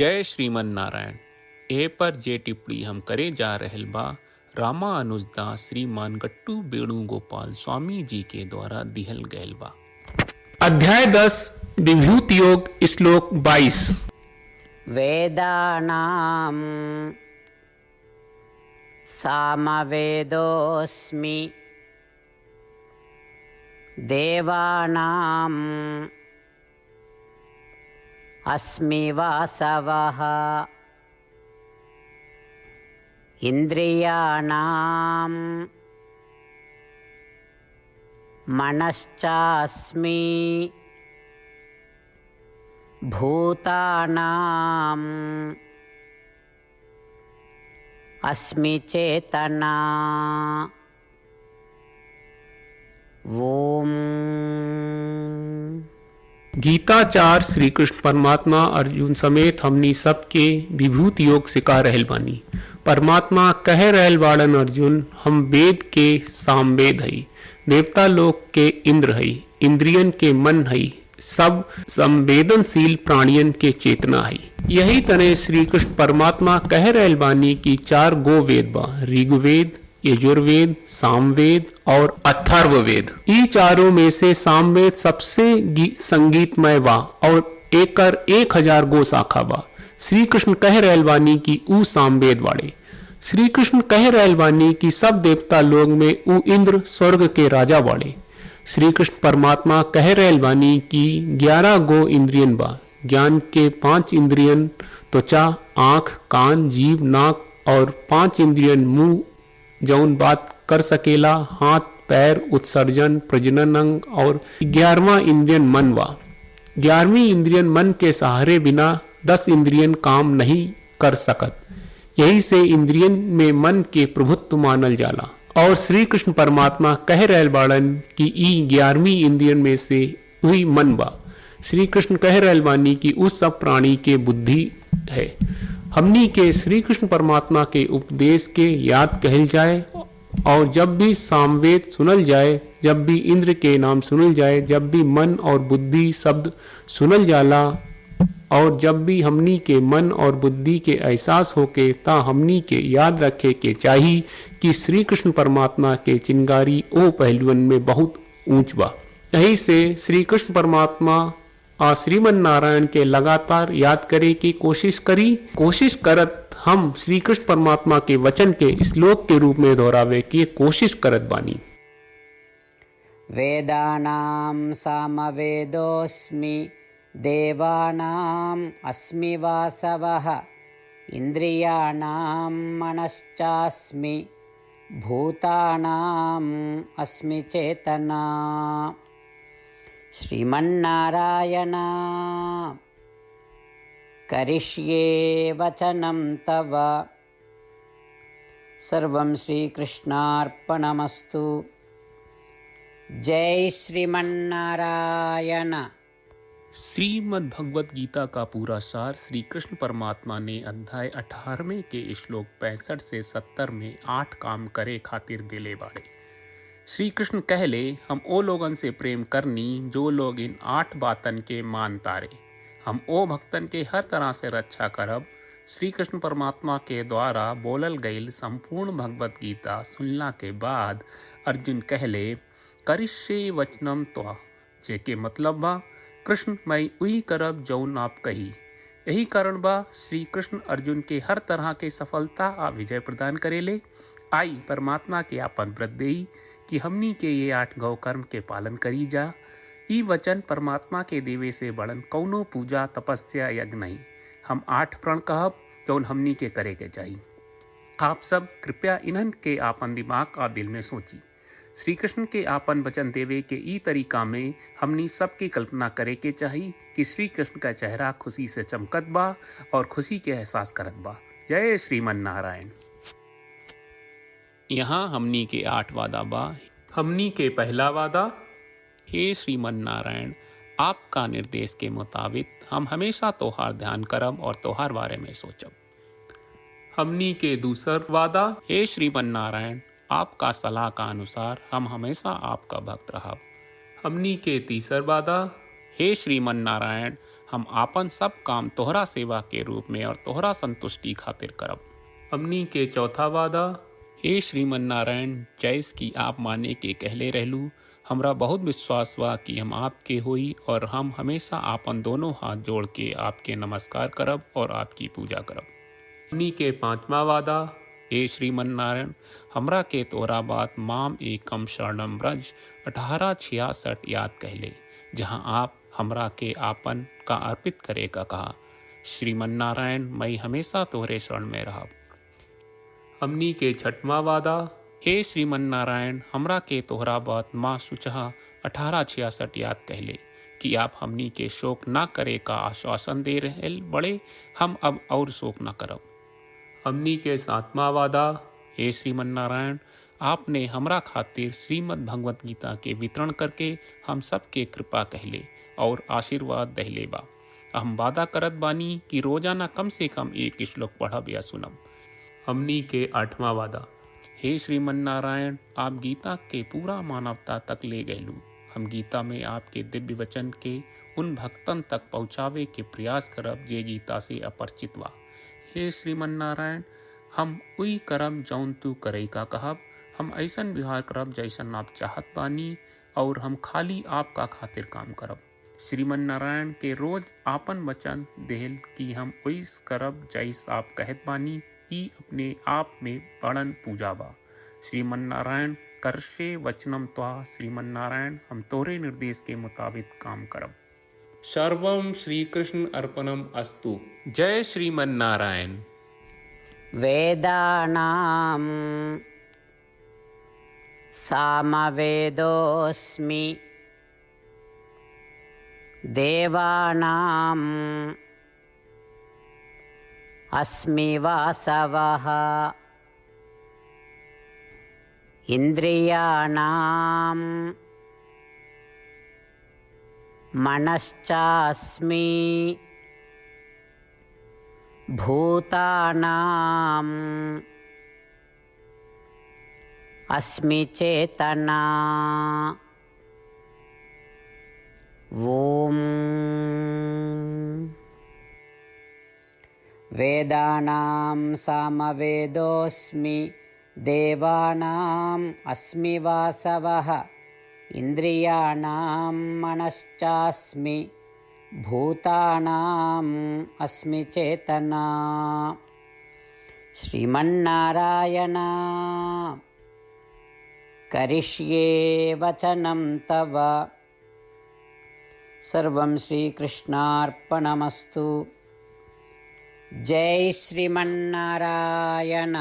जय श्रीमन नारायण। ए पर जे टिप्पणी हम करे जा रहल बा रामानुजदास श्रीमान गट्टू वेणुगोपाल स्वामी जी के द्वारा दिहल गयल बा। अध्याय 10 विभूति योग श्लोक 22। वेदानां सामवेदोऽस्मि देवानां अस्मि वासवः इन्द्रियाणां मनश्चास्मि भूतानां अस्मि चेतना। ओम। गीताचार श्री कृष्ण परमात्मा अर्जुन समेत हमनी सबके विभूति योग सिखा रहल बानी। परमात्मा कह रहल बाड़न अर्जुन, हम वेद के सामवेद हई, देवता लोक के इंद्र हई, इंद्रियन के मन हई, सब संवेदनशील प्राणियन के चेतना हई। यही तरह श्री कृष्ण परमात्मा कह रहल बानी कि 4 गो वेद बा, ऋग्वेद, यजुर्वेद, सामवेद और अथर्ववेद। ई चारों में से सामवेद सबसे संगीतमय बा और एकर 1000 गो शाखा बा। श्री कृष्ण कह रहल बानी कि ऊ सामवेद वाले। श्री कृष्ण कह रहल बानी कि सब देवता लोग में ऊ इंद्र स्वर्ग के राजा वाले। श्री कृष्ण परमात्मा कह रहल बानी कि 11 गो इंद्रियन बा। ज्ञान के 5 इंद्रियन त्वचा, आंख, कान, जीभ, नाक और 5 इंद्रियन मुंह जौन बात कर सकेला, हाथ, पैर, उत्सर्जन, प्रजनन अंग और 11वां इंद्रियन मन बा। 11वीं इंद्रियन मन के सहारे बिना 10 इंद्रियन काम नहीं कर सकत। यही से इंद्रियन में मन के प्रभुत्व मानल जाला। और श्री कृष्ण परमात्मा कह रहल बाड़न कि ई 11वीं इंद्रियन में से वही मन बा। श्री कृष्ण कह रहल बानी कि उस सब प्राणी के बुद्धि है। हमनी के श्री कृष्ण परमात्मा के उपदेश के याद कहल जाए और जब भी सामवेद सुनल जाए, जब भी इंद्र के नाम सुनल जाए, जब भी मन और बुद्धि शब्द सुनल जाला और जब भी हमनी के मन और बुद्धि के एहसास होके ता हमनी के याद रखे के चाहिए कि श्री कृष्ण परमात्मा के चिंगारी ओ पहलुअन में बहुत ऊंच बा। यही से श्री कृष्ण परमात्मा आ श्रीमन नारायण के लगातार याद करे की कोशिश करत हम श्री कृष्ण परमात्मा के वचन के श्लोक के रूप में दोहरावे की कोशिश करत बानी। वेदानां सामवेदोऽस्मि देवानां अस्मि वासवः इन्द्रियाणां मनश्चास्मि भूतानां अस्मि चेतना। श्रीमन्नारायण करिष्ये वचनं तव। सर्वं श्रीकृष्णार्पणमस्तु। जय श्रीमन्नारायण। श्रीमद् भगवत गीता का पूरा सार श्री कृष्ण परमात्मा ने अध्याय 18वें के श्लोक 65 से 70 में 8 काम करे खातिर दिले बाड़े। श्री कृष्ण कहले, हम ओ लोगन से प्रेम करनी जो लोग इन 8 बातन के मान तारे। हम ओ भक्तन के हर तरह से रक्षा करब। श्री कृष्ण परमात्मा के द्वारा बोलल गईल संपूर्ण भगवत गीता सुनला के बाद अर्जुन कहले, करिष्ये वचनम त्वा, जेके मतलब बा कृष्ण मैं वही करब जौन आप कही। यही कारण बा श्री कृष्ण अर्जुन के हर तरह के सफलता आ विजय प्रदान करेले। आई परमात्मा के आपन व्रत देई कि हमनी के ये 8 गौ कर्म के पालन करी जा। ई वचन परमात्मा के देवे से बड़न कौनो पूजा, तपस्या, यज्ञ नहीं। हम 8 प्रण कहब जौन हमनी के करे के चाहिए। आप सब कृपया इन्हन के आपन दिमाग और दिल में सोची। श्री कृष्ण के आपन वचन देवे के ई तरीका में हमनी सबकी कल्पना करे के चाहिए कि श्री कृष्ण का चेहरा खुशी से चमकत बा और खुशी के एहसास करत बा। जय श्रीमन नारायण। यहाँ हमनी के 8 वादा बा। हमनी के पहला वादा, हे श्रीमन नारायण, आपका निर्देश के मुताबिक हम हमेशा तोहार ध्यान करब और तोहार बारे में सोचब। हमनी के दूसर वादा, हे श्रीमन नारायण, आपका सलाह का अनुसार हम हमेशा आपका भक्त रहब। हमनी के तीसर वादा, हे श्रीमन नारायण, हम आपन सब काम तोहरा सेवा के रूप में और तोहरा संतुष्टि खातिर करब। हमनी के चौथा वादा, हे श्रीमन नारायण, जैस की आप माने के कहले रहलू, हमरा बहुत विश्वास बा कि हम आपके होई और हम हमेशा आपन दोनों हाथ जोड़ के आपके नमस्कार करब और आपकी पूजा करब। हमनी के पांचवा वादा, हे श्रीमन नारायण, हमरा के तोरा बात माम एकम शरणम ब्रज 1866 याद कहले, जहाँ आप हमरा के आपन का अर्पित करे का कहा। श्रीमन नारायण, मैं हमेशा तोहरे शरण में रहब। हमनी के छठवां वादा, हे श्रीमन नारायण, हमरा के तोहरा बात माँ सुचहा 1866 याद कहले कि आप हमनी के शोक ना करे का आश्वासन दे रहे बड़े, हम अब और शोक ना करब। हमनी के सातवां वादा, हे श्रीमन नारायण, आपने हमरा खातिर श्रीमद् भगवत गीता के वितरण करके हम सबके कृपा कहले और आशीर्वाद दहले बा। हम वादा करत बानी कि रोजाना कम से कम एक श्लोक पढ़ब या सुनब। हमनी के आठवां वादा, हे श्रीमन नारायण, आप गीता के पूरा मानवता तक ले गयलू। हम गीता में आपके दिव्य वचन के उन भक्तन तक पहुँचावे के प्रयास करब जे गीता से अपरिचित बा। हे श्रीमन नारायण, हम उई करब जौन तू करे का कहब। हम ऐसन व्यवहार करब जैसन आप चाहत बानी और हम खाली आपका खातिर काम करब। श्रीमन नारायण के रोज आपन वचन देहल कि हम उइस करब जैस आप कहत बानी, ई अपने आप में बड़न पूजा बा। श्रीमन नारायण, करशे वचनम त्वा। श्रीमन नारायण, हम तोरे निर्देश के मुताबिक काम करब। सर्वम श्री कृष्ण अर्पणम अस्तु। जय श्रीमन नारायण। वेदानां सामवेदोऽस्मि, देवानां अस्मि वासवः, इन्द्रियाणां मनश्चास्मि, भूतानां अस्मि चेतना। ॐ वेदानां सामवेदोऽस्मि, देवानां अस्मि वासवः, इन्द्रियाणां मनश्चास्मि, भूतानां अस्मि चेतना। श्रीमन्नारायण, करिष्ये वचनं तव। सर्वं श्रीकृष्णार्पणमस्तु। जय श्रीमन्नारायण।